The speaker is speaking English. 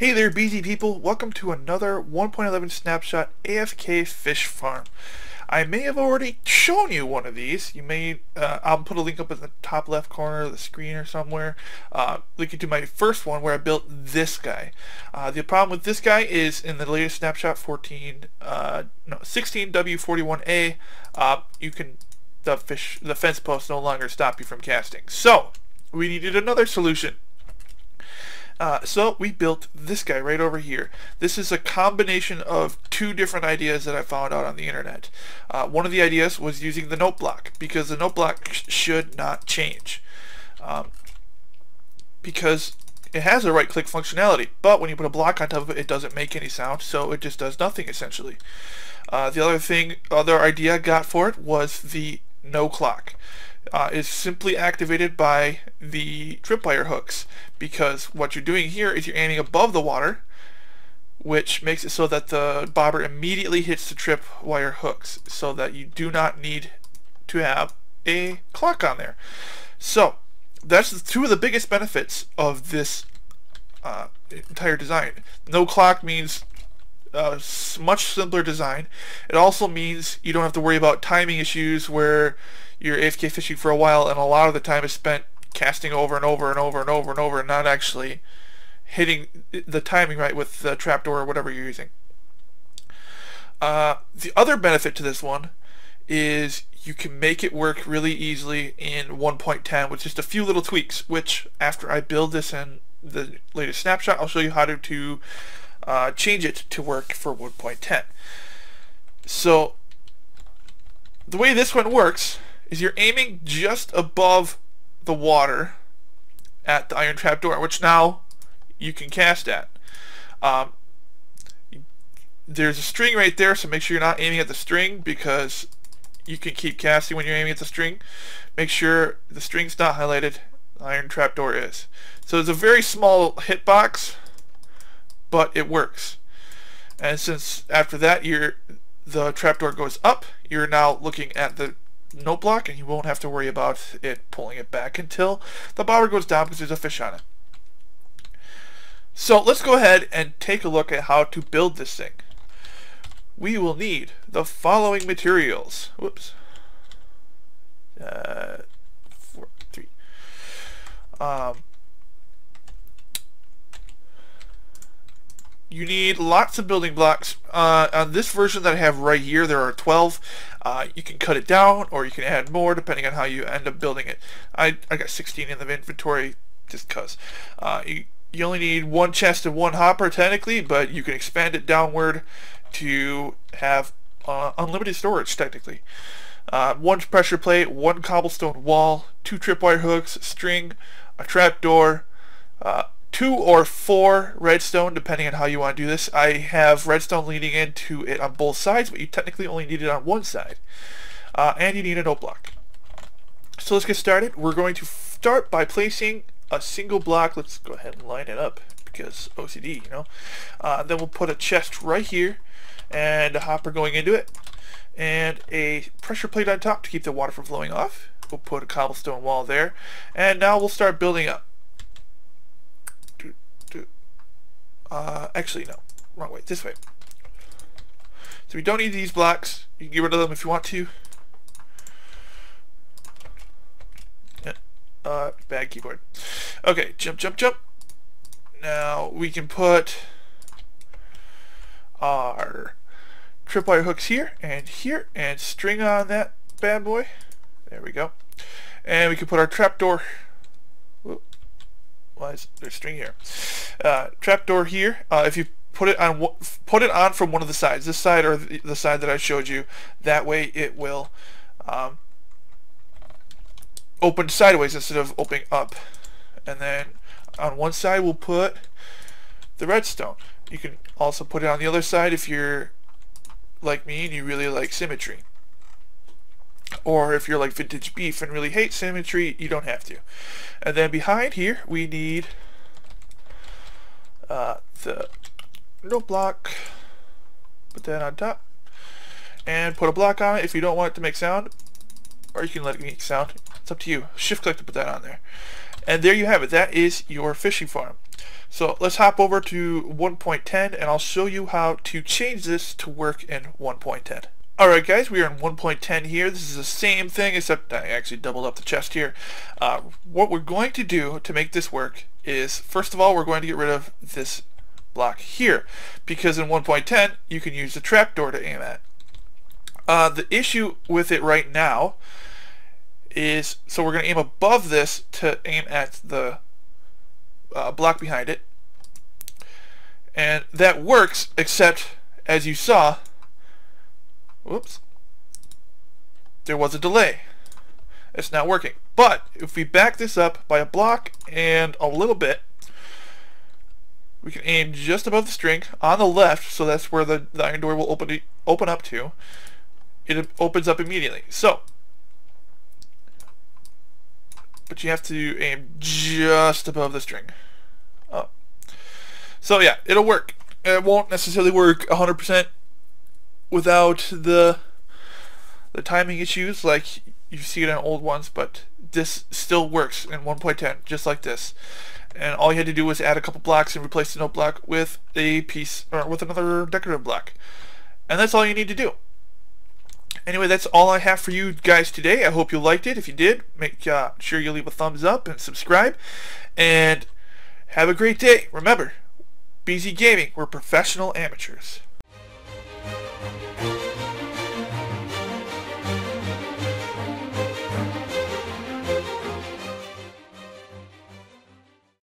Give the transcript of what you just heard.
Hey there, BZ people. Welcome to another 1.11 snapshot AFK Fish Farm. I may have already shown you one of these. You may, I'll put a link up in the top left corner of the screen or somewhere, linking to my first one where I built this guy. The problem with this guy is in the latest snapshot 16W41A, the fence posts no longer stop you from casting. So we needed another solution. So we built this guy right over here. This is a combination of two different ideas that I found out on the internet. One of the ideas was using the note block, because the note block should not change. Because it has a right-click functionality, but when you put a block on top of it, it doesn't make any sound, so it just does nothing essentially. The other idea I got for it was the no clock. Is simply activated by the tripwire hooks, because what you're doing here is you're aiming above the water, which makes it so that the bobber immediately hits the tripwire hooks, so that you do not need to have a clock on there. So that's two of the biggest benefits of this entire design. No clock means much simpler design. It also means you don't have to worry about timing issues where you're AFK fishing for a while and a lot of the time is spent casting over and over and over and over and over and not actually hitting the timing right with the trapdoor or whatever you're using. The other benefit to this one is you can make it work really easily in 1.10 with just a few little tweaks, which after I build this in the latest snapshot, I'll show you how to change it to work for 1.10. So the way this one works is you're aiming just above the water at the iron trapdoor, which now you can cast at. There's a string right there, so make sure you're not aiming at the string, because you can keep casting when you're aiming at the string. Make sure the string's not highlighted, the iron trapdoor is. So it's a very small hitbox, but it works. And since after that the trapdoor goes up, you're now looking at the note block and you won't have to worry about it pulling it back until the bobber goes down because there's a fish on it. So let's go ahead and take a look at how to build this thing. We will need the following materials. Whoops. 4, 3. You need lots of building blocks. On this version that I have right here, there are 12. You can cut it down or you can add more depending on how you end up building it. I got 16 in the inventory just because. You only need one chest and one hopper technically, but you can expand it downward to have unlimited storage technically. One pressure plate, one cobblestone wall, 2 tripwire hooks, string, a trapdoor, 2 or 4 redstone depending on how you want to do this. I have redstone leading into it on both sides, but you technically only need it on one side. And you need a note block. So let's get started. We're going to start by placing a single block. Let's go ahead and line it up because OCD, you know. Then we'll put a chest right here and a hopper going into it and a pressure plate on top to keep the water from flowing off. We'll put a cobblestone wall there, and now we'll start building up. Actually no, wrong way, this way. So we don't need these blocks. You can get rid of them if you want to. Bad keyboard. Okay, jump, jump, jump. Now we can put our tripwire hooks here and string on that bad boy. There we go. And we can put our trapdoor. Why is there string here? Trapdoor here. If you put it on from one of the sides, this side or the side that I showed you, that way it will open sideways instead of opening up. And then on one side we'll put the redstone. You can also put it on the other side if you're like me and you really like symmetry. Or if you're like Vintage Beef and really hate symmetry, you don't have to. And then behind here we need the note block. Put that on top and put a block on it if you don't want it to make sound, or you can let it make sound. It's up to you. Shift click to put that on there. And there you have it. That is your fishing farm. So let's hop over to 1.10 and I'll show you how to change this to work in 1.10. Alright guys, we are in 1.10 here. This is the same thing except I actually doubled up the chest here. What we're going to do to make this work is, first of all, we're going to get rid of this block here, because in 1.10 you can use the trapdoor to aim at. The issue with it right now is, so we're going to aim above this to aim at the block behind it, and that works, except as you saw, whoops, there was a delay. It's not working. But if we back this up by a block and a little bit, we can aim just above the string on the left, so that's where the iron door will open up to. It opens up immediately. So, but you have to aim just above the string. Oh. So yeah, it'll work. It won't necessarily work 100% without the timing issues like you see it on old ones, but this still works in 1.10 just like this. And all you had to do was add a couple blocks and replace the note block with a piece, or with another decorative block, and that's all you need to do. Anyway, that's all I have for you guys today. I hope you liked it. If you did, make sure you leave a thumbs up and subscribe, and have a great day. Remember, BZ Gaming, we're professional amateurs.